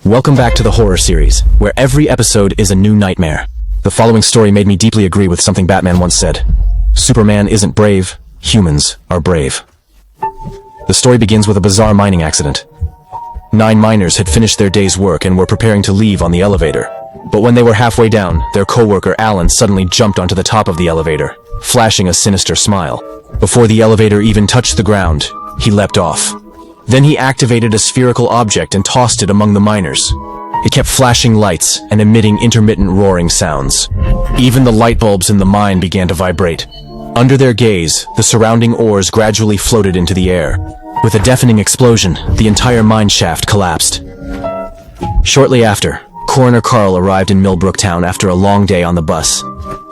Welcome back to the horror series, where every episode is a new nightmare. The following story made me deeply agree with something Batman once said. Superman isn't brave, humans are brave. The story begins with a bizarre mining accident. 9 miners had finished their day's work and were preparing to leave on the elevator. But when they were halfway down, their co-worker Alan suddenly jumped onto the top of the elevator, flashing a sinister smile. Before the elevator even touched the ground, he leapt off. Then he activated a spherical object and tossed it among the miners. It kept flashing lights and emitting intermittent roaring sounds. Even the light bulbs in the mine began to vibrate. Under their gaze, the surrounding ores gradually floated into the air. With a deafening explosion, the entire mine shaft collapsed. Shortly after, Coroner Carl arrived in Millbrook Town after a long day on the bus.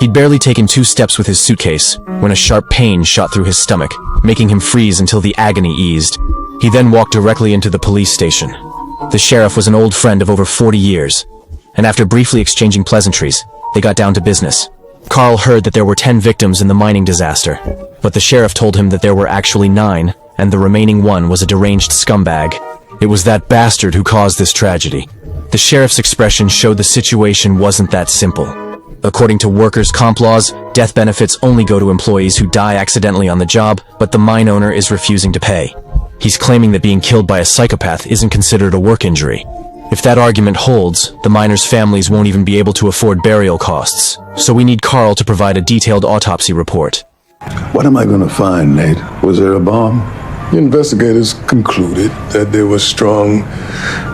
He'd barely taken 2 steps with his suitcase when a sharp pain shot through his stomach, making him freeze until the agony eased. He then walked directly into the police station. The sheriff was an old friend of over 40 years, and after briefly exchanging pleasantries, they got down to business. Carl heard that there were 10 victims in the mining disaster, but the sheriff told him that there were actually 9, and the remaining one was a deranged scumbag. It was that bastard who caused this tragedy. The sheriff's expression showed the situation wasn't that simple. According to workers' comp laws, death benefits only go to employees who die accidentally on the job, but the mine owner is refusing to pay. He's claiming that being killed by a psychopath isn't considered a work injury. If that argument holds, the miners' families won't even be able to afford burial costs. So we need Carl to provide a detailed autopsy report. What am I going to find, Nate? Was there a bomb? The investigators concluded that there was strong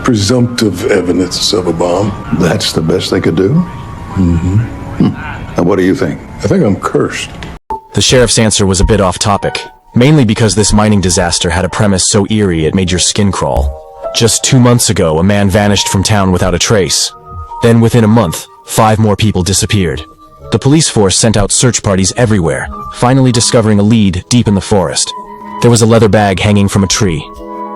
presumptive evidence of a bomb. That's the best they could do? And what do you think? I think I'm cursed. The sheriff's answer was a bit off topic, mainly because this mining disaster had a premise so eerie it made your skin crawl. Just 2 months ago, a man vanished from town without a trace. Then within a month, 5 more people disappeared. The police force sent out search parties everywhere, finally discovering a lead deep in the forest. There was a leather bag hanging from a tree.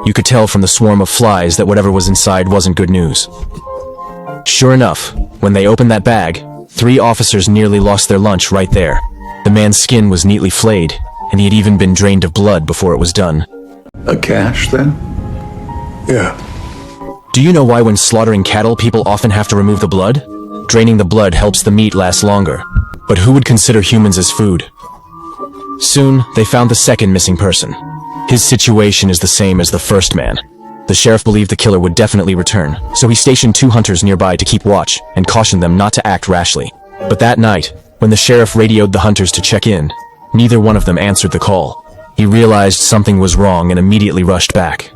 You could tell from the swarm of flies that whatever was inside wasn't good news. Sure enough, when they opened that bag, 3 officers nearly lost their lunch right there. The man's skin was neatly flayed, and he had even been drained of blood before it was done. A cache, then? Yeah. Do you know why when slaughtering cattle people often have to remove the blood? Draining the blood helps the meat last longer. But who would consider humans as food? Soon, they found the second missing person. His situation is the same as the first man. The sheriff believed the killer would definitely return, so he stationed 2 hunters nearby to keep watch and cautioned them not to act rashly. But that night, when the sheriff radioed the hunters to check in, neither one of them answered the call. He realized something was wrong and immediately rushed back.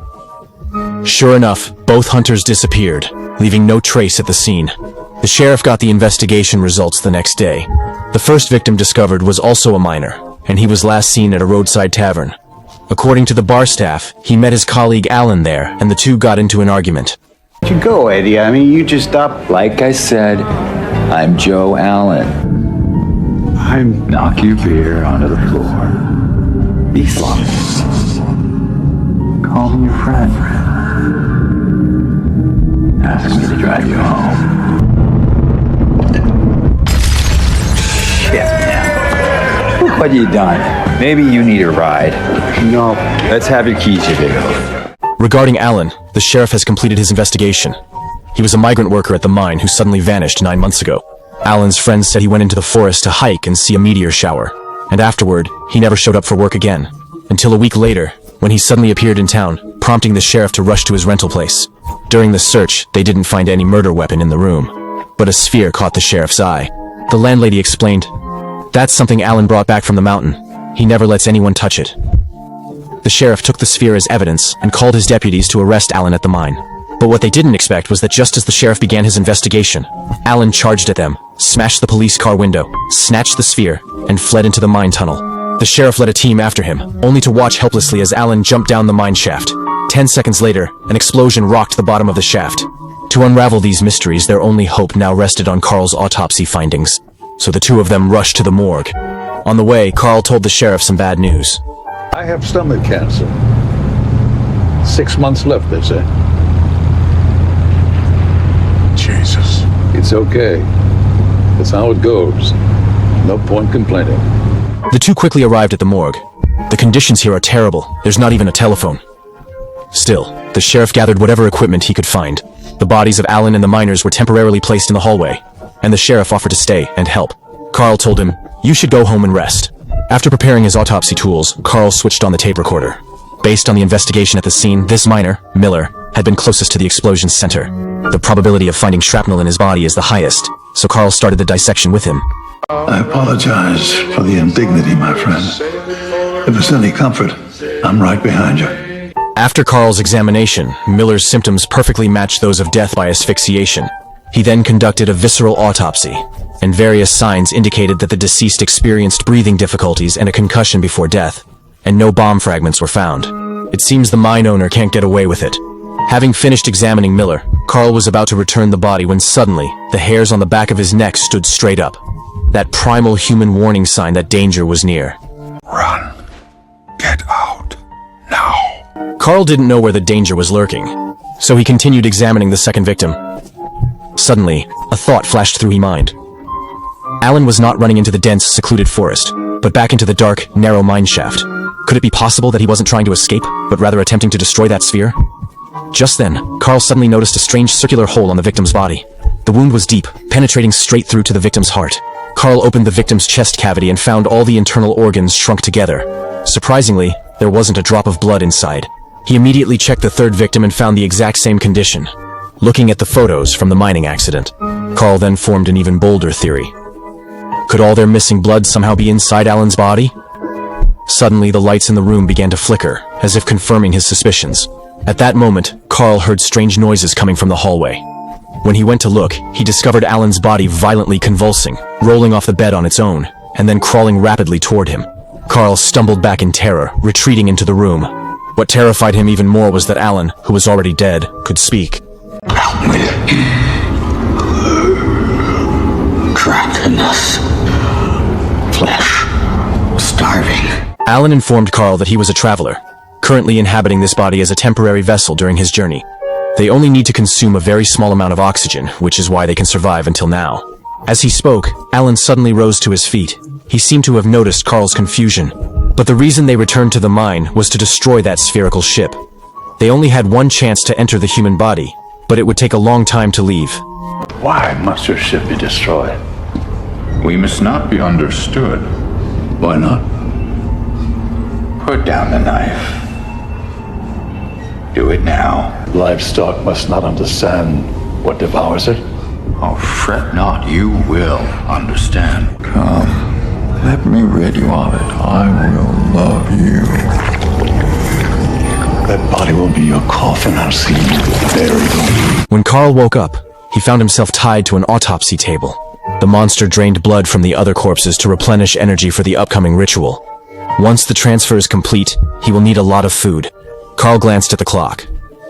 Sure enough, both hunters disappeared, leaving no trace at the scene. The sheriff got the investigation results the next day. The first victim discovered was also a miner, and he was last seen at a roadside tavern. According to the bar staff, he met his colleague Alan there, and the two got into an argument. Where'd you go, Eddie? I mean, you just stopped. Like I said, I'm Joe Allen. Knock your beer onto the floor. Be slow. Call him your friend. Ask me to drive you home. Shit, man. Look what you done. Maybe you need a ride. No. Let's have your keys, you big. Regarding Alan, the sheriff has completed his investigation. He was a migrant worker at the mine who suddenly vanished 9 months ago. Alan's friends said he went into the forest to hike and see a meteor shower, and afterward, he never showed up for work again, until a week later, when he suddenly appeared in town, prompting the sheriff to rush to his rental place. During the search, they didn't find any murder weapon in the room, but a sphere caught the sheriff's eye. The landlady explained, "That's something Alan brought back from the mountain. He never lets anyone touch it." The sheriff took the sphere as evidence and called his deputies to arrest Alan at the mine. But what they didn't expect was that just as the sheriff began his investigation, Alan charged at them, smashed the police car window, snatched the sphere, and fled into the mine tunnel. The sheriff led a team after him, only to watch helplessly as Alan jumped down the mine shaft. 10 seconds later, an explosion rocked the bottom of the shaft. To unravel these mysteries, their only hope now rested on Carl's autopsy findings. So the two of them rushed to the morgue. On the way, Carl told the sheriff some bad news. I have stomach cancer. 6 months left, they say. Jesus. It's okay. That's how it goes. No point complaining. The two quickly arrived at the morgue. The conditions here are terrible. There's not even a telephone. Still, the sheriff gathered whatever equipment he could find. The bodies of Alan and the miners were temporarily placed in the hallway, and the sheriff offered to stay and help. Carl told him, "You should go home and rest." After preparing his autopsy tools, Carl switched on the tape recorder. Based on the investigation at the scene, this miner, Miller, had been closest to the explosion's center. The probability of finding shrapnel in his body is the highest, so Carl started the dissection with him. I apologize for the indignity, my friend. If it's any comfort, I'm right behind you. After Carl's examination, Miller's symptoms perfectly matched those of death by asphyxiation. He then conducted a visceral autopsy, and various signs indicated that the deceased experienced breathing difficulties and a concussion before death, and no bomb fragments were found. It seems the mine owner can't get away with it. Having finished examining Miller, Carl was about to return the body when suddenly, the hairs on the back of his neck stood straight up. That primal human warning sign that danger was near. Run. Get out. Now. Carl didn't know where the danger was lurking, so he continued examining the second victim. Suddenly, a thought flashed through his mind. Alan was not running into the dense, secluded forest, but back into the dark, narrow mine shaft. Could it be possible that he wasn't trying to escape, but rather attempting to destroy that sphere? Just then, Carl suddenly noticed a strange circular hole on the victim's body. The wound was deep, penetrating straight through to the victim's heart. Carl opened the victim's chest cavity and found all the internal organs shrunk together. Surprisingly, there wasn't a drop of blood inside. He immediately checked the third victim and found the exact same condition. Looking at the photos from the mining accident, Carl then formed an even bolder theory. Could all their missing blood somehow be inside Alan's body? Suddenly, the lights in the room began to flicker, as if confirming his suspicions. At that moment, Carl heard strange noises coming from the hallway. When he went to look, he discovered Alan's body violently convulsing, rolling off the bed on its own, and then crawling rapidly toward him. Carl stumbled back in terror, retreating into the room. What terrified him even more was that Alan, who was already dead, could speak. Help me. Trapped in this flesh. Starving. Alan informed Carl that he was a traveler, currently inhabiting this body as a temporary vessel during his journey. They only need to consume a very small amount of oxygen, which is why they can survive until now. As he spoke, Alan suddenly rose to his feet. He seemed to have noticed Carl's confusion, but the reason they returned to the mine was to destroy that spherical ship. They only had one chance to enter the human body, but it would take a long time to leave. Why must your ship be destroyed? We must not be understood. Why not? Put down the knife. Do it now. Livestock must not understand what devours it. Oh, fret not, you will understand. Come, let me rid you of it. I will love you. That body will be your coffin. I'll see you buried. When Carl woke up, he found himself tied to an autopsy table. The monster drained blood from the other corpses to replenish energy for the upcoming ritual. Once the transfer is complete, he will need a lot of food. Carl glanced at the clock.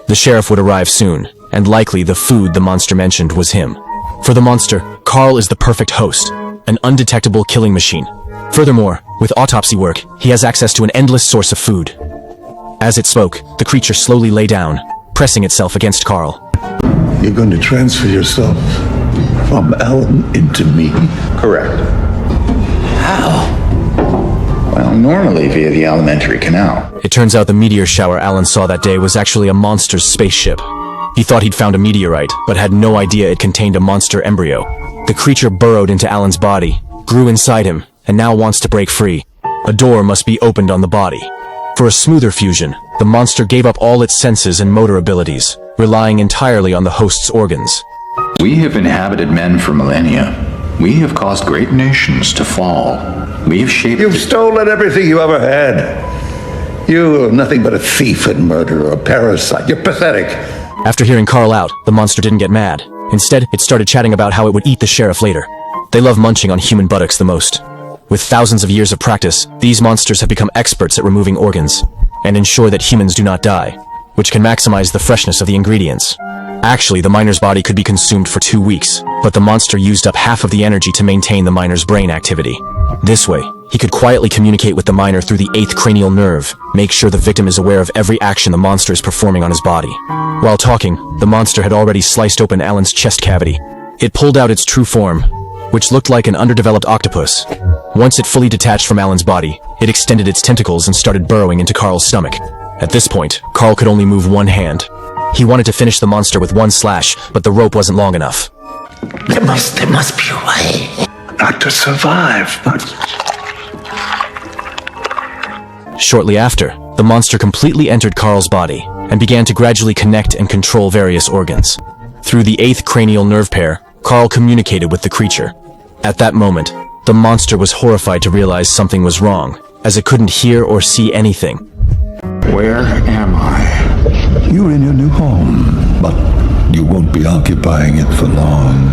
The sheriff would arrive soon, and likely the food the monster mentioned was him. For the monster, Carl is the perfect host, an undetectable killing machine. Furthermore, with autopsy work, he has access to an endless source of food. As it spoke, the creature slowly lay down, pressing itself against Carl. You're going to transfer yourself from Alan into me? Correct. How? Well, normally via the alimentary canal. It turns out the meteor shower Alan saw that day was actually a monster's spaceship. He thought he'd found a meteorite, but had no idea it contained a monster embryo. The creature burrowed into Alan's body, grew inside him, and now wants to break free. A door must be opened on the body. For a smoother fusion, the monster gave up all its senses and motor abilities, relying entirely on the host's organs. We have inhabited men for millennia. We have caused great nations to fall. We have shaped... You've stolen everything you ever had. You're nothing but a thief and murderer, a parasite. You're pathetic. After hearing Carl out, the monster didn't get mad. Instead, it started chatting about how it would eat the sheriff later. They love munching on human buttocks the most. With thousands of years of practice, these monsters have become experts at removing organs, and ensure that humans do not die, which can maximize the freshness of the ingredients. Actually, the miner's body could be consumed for 2 weeks, but the monster used up half of the energy to maintain the miner's brain activity. This way, he could quietly communicate with the miner through the 8th cranial nerve, make sure the victim is aware of every action the monster is performing on his body. While talking, the monster had already sliced open Alan's chest cavity. It pulled out its true form, which looked like an underdeveloped octopus. Once it fully detached from Alan's body, it extended its tentacles and started burrowing into Carl's stomach. At this point, Carl could only move one hand. He wanted to finish the monster with one slash, but the rope wasn't long enough. There must be a way. Not to survive, but Shortly after, the monster completely entered Carl's body and began to gradually connect and control various organs. Through the 8th cranial nerve pair, Carl communicated with the creature. At that moment, the monster was horrified to realize something was wrong, as it couldn't hear or see anything. Where am I? you're in your new home. But you won't be occupying it for long.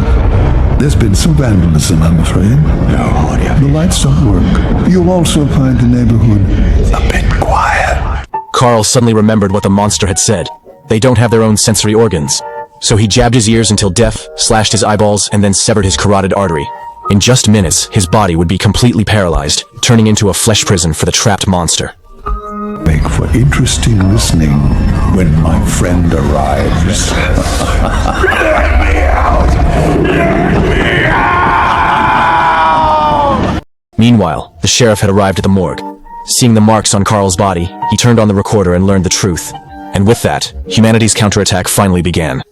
There's been some vandalism, I'm afraid. No, The lights don't work. You'll also find the neighborhood a bit quiet. Carl suddenly remembered what the monster had said. They don't have their own sensory organs. So he jabbed his ears until deaf, slashed his eyeballs, and then severed his carotid artery. In just minutes, his body would be completely paralyzed, turning into a flesh prison for the trapped monster. Make for interesting listening when my friend arrives. Meanwhile, the sheriff had arrived at the morgue. Seeing the marks on Carl's body, he turned on the recorder and learned the truth. And with that, humanity's counterattack finally began.